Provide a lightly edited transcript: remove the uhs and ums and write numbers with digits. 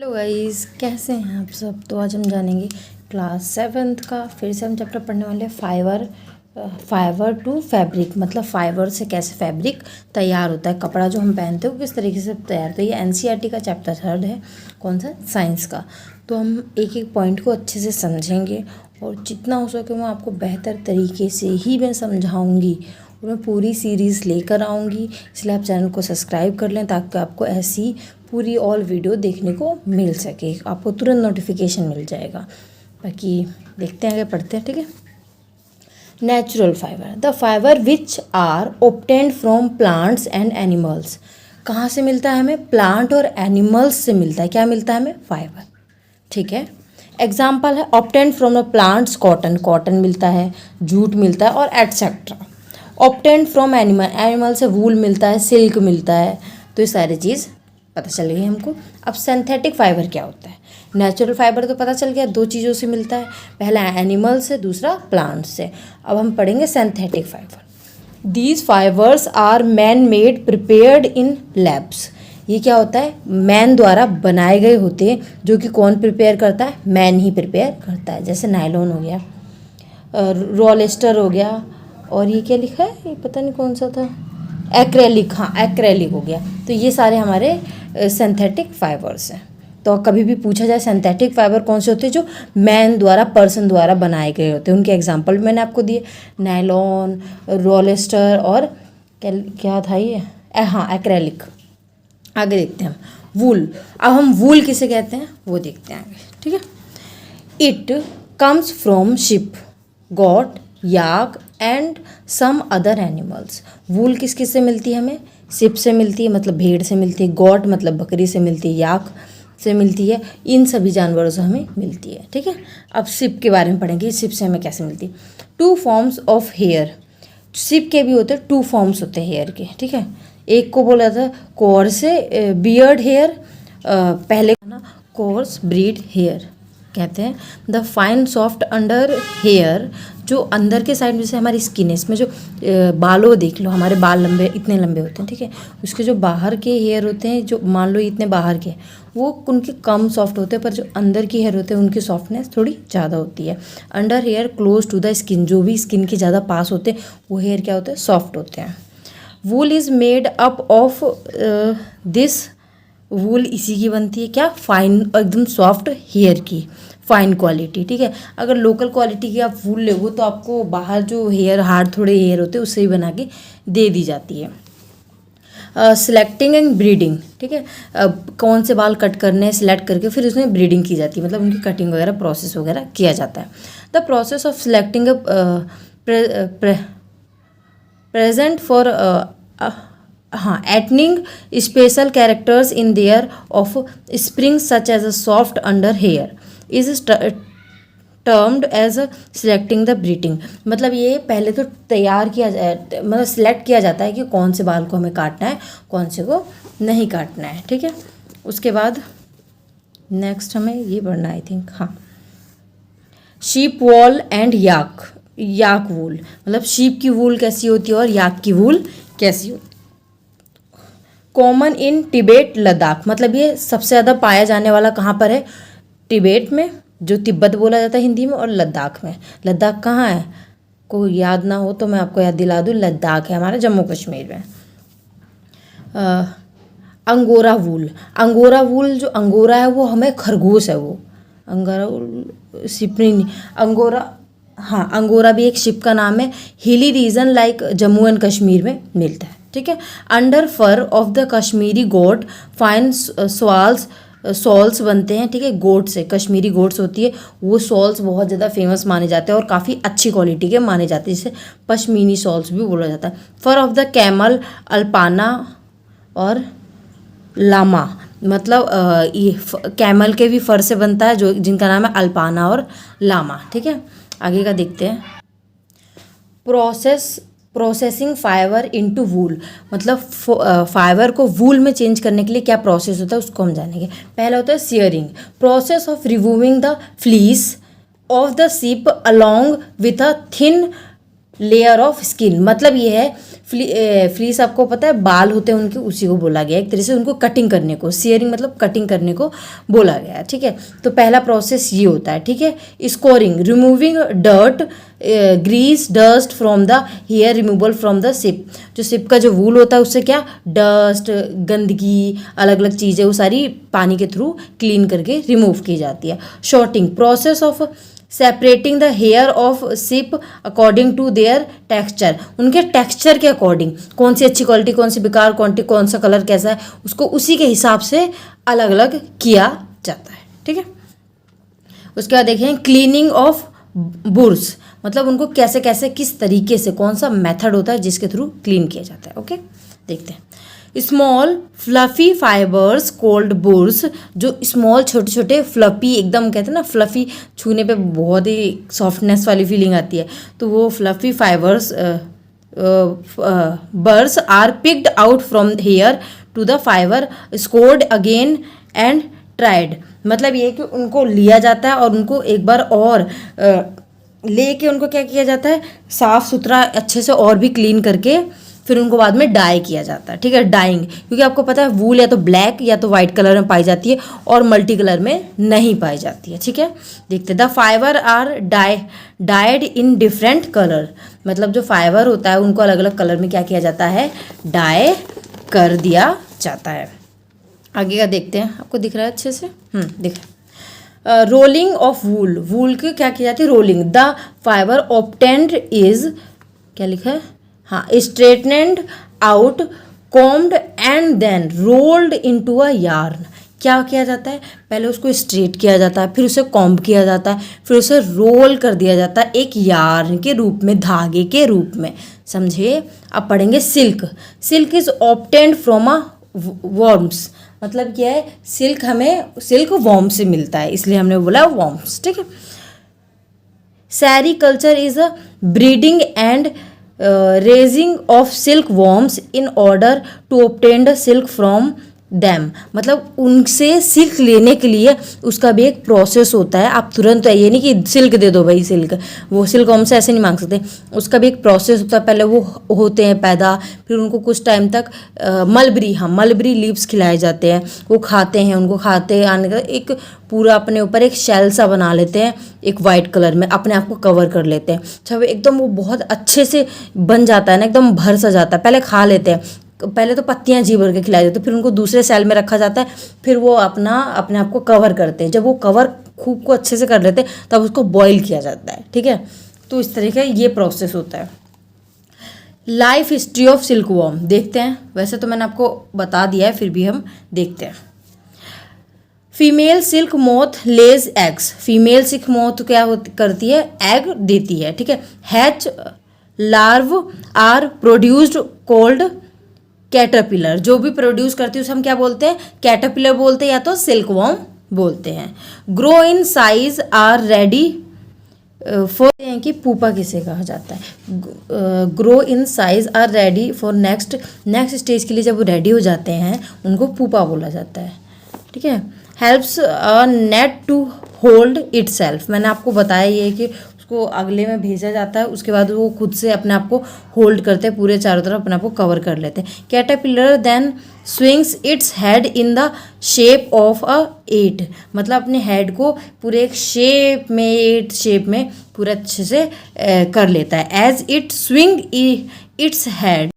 Hello guys, कैसे हैं आप सब। तो आज हम जानेंगे क्लास 7th का फिर से हम चैप्टर पढ़ने वाले फाइबर टू फैब्रिक। मतलब फाइबर से कैसे फैब्रिक तैयार होता है, कपड़ा जो हम पहनते हैं वो किस तरीके से तैयार होता है। ये एनसीईआरटी का चैप्टर 3 है। कौन सा? साइंस का। तो हम एक एक पॉइंट को अच्छे से समझेंगे और जितना हो सके मैं आपको बेहतर तरीके से ही मैं समझाऊँगी और मैं पूरी सीरीज़ लेकर आऊँगी। इसलिए आप चैनल को सब्सक्राइब कर लें ताकि आपको ऐसी पूरी ऑल वीडियो देखने को मिल सके, आपको तुरंत नोटिफिकेशन मिल जाएगा। बाकी देखते हैं, आगे पढ़ते हैं। ठीक है। Natural fibre, the fibre which are obtained from plants and animals. कहाँ से मिलता है हमें? प्लांट और एनिमल्स से मिलता है। क्या मिलता है हमें? फाइबर। ठीक है। एग्जाम्पल है obtained from the plants, cotton मिलता है, जूट मिलता है और एटसेट्रा। ऑब्टेन्ड फ्रॉम एनिमल से वूल मिलता है, सिल्क मिलता है। तो ये सारी चीज़ पता चल गई हमको। अब सिंथेटिक फाइबर क्या होता है? नेचुरल फाइबर तो पता चल गया, दो चीज़ों से मिलता है, पहला एनिमल से, दूसरा प्लांट से। अब हम पढ़ेंगे synthetic fibre. These fibres are man made prepared in labs. ये क्या होता है? मैन द्वारा बनाए गए होते हैं, जो कि कौन प्रिपेयर करता है? मैन ही प्रिपेयर करता है। जैसे नायलॉन हो गया, रोलेस्टर हो गया, और ये क्या लिखा है, ये पता नहीं कौन सा था, एक्रेलिक। हाँ, एक्रेलिक हो गया। तो ये सारे हमारे सिंथेटिक फाइबर्स हैं। तो कभी भी पूछा जाए सिंथेटिक फाइबर कौन से होते हैं, जो मैन द्वारा, पर्सन द्वारा बनाए गए होते हैं, उनके एग्जांपल मैंने आपको दिए, नायलॉन, रोलेस्टर और क्या था ये, हाँ, एक्रेलिक। आगे देखते हैं हम वूल। अब हम वूल किसे कहते हैं वो देखते हैं आगे। ठीक है। It comes from sheep, goat, yak and some other animals. Wool किस किस से मिलती है हमें? शिप से मिलती है, मतलब भेड़ से मिलती है, गॉट मतलब बकरी से मिलती है, याक से मिलती है, इन सभी जानवरों से हमें मिलती है। ठीक है। अब शिप के बारे में पढ़ेंगे, शिप से हमें कैसे मिलती है। 2 फॉर्म्स ऑफ हेयर। शिप के भी होते हैं 2 फॉर्म्स होते हैं हेयर के। ठीक है। एक को बोला था कोर्स बियर्ड हेयर, पहले ना कोर्स ब्रीड हेयर कहते हैं। The fine soft under hair, जो अंदर के साइड में से हमारी स्किन है, इसमें जो बालों देख लो, हमारे बाल लंबे, इतने लंबे होते हैं। ठीक है। उसके जो बाहर के हेयर होते हैं, जो मान लो इतने बाहर के, वो उनके कम सॉफ्ट होते हैं, पर जो अंदर की हेयर होते हैं उनकी सॉफ्टनेस थोड़ी ज़्यादा होती है। Under hair close to the skin, जो भी स्किन के ज़्यादा पास होते हैं वो हेयर क्या होते हैं? सॉफ्ट होते हैं। Wool is made up of this, wool इसी की बनती है, क्या? फाइन, एकदम सॉफ्ट हेयर की फाइन क्वालिटी। ठीक है। अगर लोकल क्वालिटी की आप वूल लोगे तो आपको बाहर जो हेयर, हार्ड थोड़े हेयर होते हैं, उससे ही बना के दे दी जाती है। Selecting and breeding. ठीक है। कौन से बाल कट करने हैं, सिलेक्ट करके फिर उसमें ब्रीडिंग की जाती है, मतलब उनकी कटिंग वगैरह, प्रोसेस वगैरह किया जाता है। The process of selecting present for हाँ attaining special characters in their offspring such as a soft under hair is termed as selecting the breeding. मतलब ये पहले तो तैयार किया जाए, मतलब सिलेक्ट किया जाता है कि कौन से बाल को हमें काटना है, कौन से को नहीं काटना है। ठीक है। उसके बाद नेक्स्ट हमें ये पढ़ना, आई थिंक, हाँ, शीप वॉल एंड याक वूल। मतलब शीप की वूल कैसी होती है और याक की वूल कैसी होती है। Common in Tibet, Ladakh. मतलब ये सबसे ज़्यादा पाया जाने वाला कहाँ पर है? तिब्बत में, जो तिब्बत बोला जाता है हिंदी में, और लद्दाख में। लद्दाख कहाँ है? को याद ना हो तो मैं आपको याद दिला दूँ, लद्दाख है हमारा जम्मू कश्मीर में। अंगोरा वूल, जो अंगोरा है वो हमें खरगोश है, वो अंगोरा वूल शिपनी नहीं, अंगोरा, हाँ, अंगोरा भी एक शिप का नाम है। Hilly region like Jammu and Kashmir में मिलता है। ठीक है। Under fur of the Kashmiri goat fine shawls बनते हैं। ठीक है। गोट से, कश्मीरी गोट्स होती है, वो सॉल्स बहुत ज़्यादा फेमस माने जाते हैं और काफ़ी अच्छी क्वालिटी के माने जाते हैं, जिसे पश्मीनी सॉल्स भी बोला जाता है। फर ऑफ द कैमल, अल्पाना और लामा। मतलब ये कैमल के भी फर से बनता है, जो जिनका नाम है अल्पाना और लामा। ठीक है। आगे का देखते हैं। प्रोसेसिंग फाइबर इनटू वूल। मतलब फाइबर को वूल में चेंज करने के लिए क्या प्रोसेस होता है उसको हम जानेंगे। पहला होता है shearing, process of removing the fleece of the ship along with a thin layer of skin. मतलब ये है फ्लीस आपको पता है बाल होते हैं उनके, उसी को बोला गया, एक तरह से उनको कटिंग करने को, शेयरिंग मतलब कटिंग करने को बोला गया है, ठीक है। तो पहला प्रोसेस ये होता है, ठीक है। Scouring, removing dirt, grease, dust from the hair, removal from the sheep. जो सिप का जो वूल होता है उससे क्या डस्ट, गंदगी, अलग अलग चीज़ें वो सारी पानी के थ्रू क्लीन करके रिमूव की जाती है। Sorting, process of separating the hair of sheep according to their texture, उनके टेक्सचर के अकॉर्डिंग, कौन सी अच्छी क्वालिटी, कौन सी बेकार क्वालिटी, कौन सा कलर कैसा है, उसको उसी के हिसाब से अलग अलग किया जाता है, ठीक है। उसके बाद देखें क्लीनिंग ऑफ बुर्स, मतलब उनको कैसे कैसे किस तरीके से, कौन सा मेथड होता है जिसके थ्रू क्लीन किया जाता है। ओके, देखते हैं। Small fluffy fibres cold bourse, जो स्मॉल छोटे छोटे फ्लफी, एकदम कहते हैं ना फ्लफी, छूने पे बहुत ही सॉफ्टनेस वाली फीलिंग आती है, तो वो fluffy fibres burrs are picked out from hair to the fibre, scoured again and dried. मतलब ये कि उनको लिया जाता है और उनको एक बार और लेके उनको क्या किया जाता है, साफ़ सुथरा अच्छे से और भी क्लीन करके फिर उनको बाद में डाई किया जाता है, ठीक है। डाइंग, क्योंकि आपको पता है वूल या तो ब्लैक या तो वाइट कलर में पाई जाती है और मल्टी कलर में नहीं पाई जाती है, ठीक है। देखते the fibre are dyed in different colour, मतलब जो फाइबर होता है उनको अलग अलग कलर में क्या किया जाता है, डाई कर दिया जाता है। आगे का देखते हैं, आपको दिख रहा है अच्छे से, दिख रहा है। रोलिंग ऑफ वूल, वूल की क्या की जाती है, rolling. The fibre obtained is, क्या लिखा है, हाँ, straightened out, combed and then rolled into a yarn. क्या किया जाता है, पहले उसको स्ट्रेट किया जाता है, फिर उसे कॉम्ब किया जाता है, फिर उसे रोल कर दिया जाता है एक यार्न के रूप में, धागे के रूप में, समझे। अब पढ़ेंगे silk. Silk is obtained from a worms, मतलब क्या है, सिल्क हमें सिल्क वॉर्म से मिलता है, इसलिए हमने बोला वॉर्म्स, ठीक है। Sericulture is a breeding and raising of silk worms in order to obtain the silk from them, मतलब उनसे सिल्क लेने के लिए उसका भी एक प्रोसेस होता है। आप तुरंत ये नहीं कि सिल्क दे दो भाई, सिल्क, वो सिल्क वॉर्म से ऐसे नहीं मांग सकते, उसका भी एक प्रोसेस होता है। पहले वो होते हैं पैदा, फिर उनको कुछ टाइम तक मलबरी लीव्स खिलाए जाते हैं, वो खाते हैं, उनको खाते आने का एक पूरा अपने ऊपर एक शेल सा बना लेते हैं, एक वाइट कलर में अपने आप को कवर कर लेते हैं। जब एकदम वो बहुत अच्छे से बन जाता है ना, एकदम भर सा जाता है, पहले खा लेते हैं, पहले तो पत्तियां जी भर के खिलाई जाती है, फिर उनको दूसरे सेल में रखा जाता है, फिर वो अपने आप को कवर करते हैं। जब वो कवर खूब को अच्छे से कर लेते हैं तब उसको बॉईल किया जाता है, ठीक है। तो इस तरीके ये प्रोसेस होता है। Life history of silk worm देखते हैं, वैसे तो मैंने आपको बता दिया है, फिर भी हम देखते हैं। Female silk moth lays eggs, female silk moth क्या करती है, एग देती है, ठीक है। Hatch larvae are produced called caterpillar, जो भी प्रोड्यूस करती है उसे हम क्या बोलते हैं, कैटरपिलर बोलते हैं या तो सिल्क वॉर्म बोलते हैं। Grow in size are ready for, कि पूपा किसे कहा जाता है, grow in size are ready for next stage के लिए जब वो रेडी हो जाते हैं उनको पूपा बोला जाता है, ठीक है। Helps a net to hold itself, मैंने आपको बताया ये कि उसको अगले में भेजा जाता है, उसके बाद वो खुद से अपने आप को होल्ड करते हैं, पूरे चारों तरफ अपने आप को कवर कर लेते हैं। Caterpillar then swings its head in the shape of a 8, मतलब अपने हेड को पूरे एक शेप में, 8 शेप में पूरा अच्छे से कर लेता है। As it swing its head